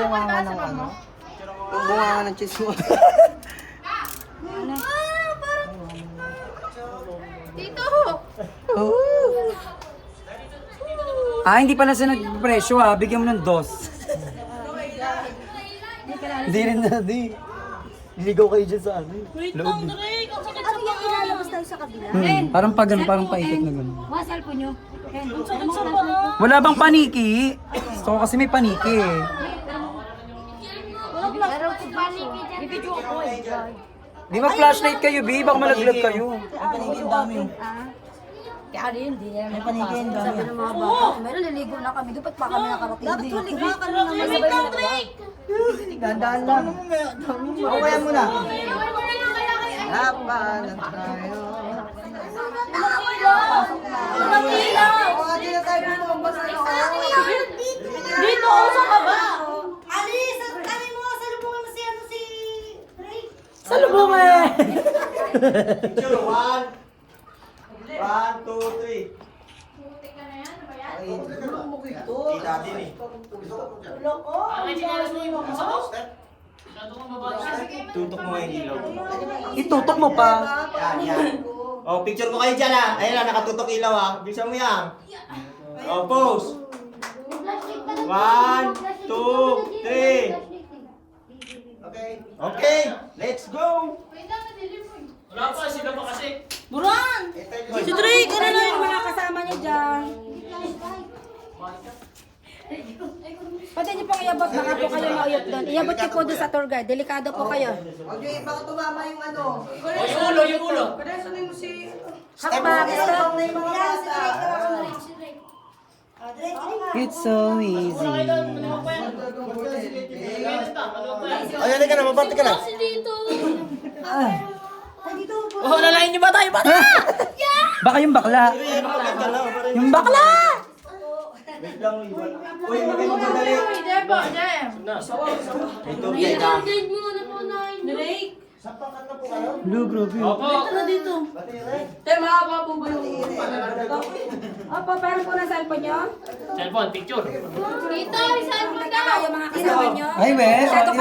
Bunga nga ng ano? Yung bunga nga ng cheese mo. Dito! Hindi pala sa nagpresyo bigyan mo ng dos. Hindi rin na, di. Liligaw kayo dyan sa ano. Wait lang, Drake! Ang sakit sa paa! Ilalabas tayo sa kabila. Parang pa ganun, parang paikot na ganun. Mga cellphone nyo. Ang sakit sa paa! Wala bang paniki? Gusto ko kasi may paniki eh. Pero kung paniki dyan. Bibidyo ako eh. Di ba flashlight kayo, B? Baka malaglag kayo. Panigin dami yun. Kaya ano yun, hindi niya May panigin dami sabi yun. ng mga bata. Meron naligo na kami. Dapat pa kami nakarating. Dapat maligo ka na naman. Wait lang, Drake! Dandaan lang. Okay mo na. Labanan tayo. Dito ako sa kaba! Alis! Kami mo! Salubungan mo si ano si Drake. Salubungan! Picture, 1, 2, 3. Kita din eh. Tutok mo yung ilaw. Itutok mo pa. Yan. Oh, picture ko kayo dyan Ayan na, nakatutok ilaw Bilisan mo yan. Oh, pose. 1, 2, 3. Okay, let's go. Wala pa, sila pa kasi. Buran! Si Drake! Ano na yung mga Kasama niyo dyan. Pwede niyo pong iabot. Baka po kayo mauyot doon. Iabot niyo po doon sa tour guide. Delikado po kayo. Baka tumama yung ano. O, yung ulo, yung ulo. Hakbang. It's so easy. Ayan ka na, mabati ka na. Kasi dito! Oh, lalayin niyo ba tayo? Bata! Baka yung bakla. Yung bakla! Wait lang, iwan. Uy, magandang madali. There po, there! Ito, teka. Guide mo na po na Drake! Sapakat na po kayo. Lu, grabe. Opo. Ito na dito! Pati rin. Te, mahaba po ba yung... Opo, parang po na cellphone niyo. Cellphone, picture. Dito, isa po daw! Kayo mga kasama niyo. Ay, we. Masyado kayo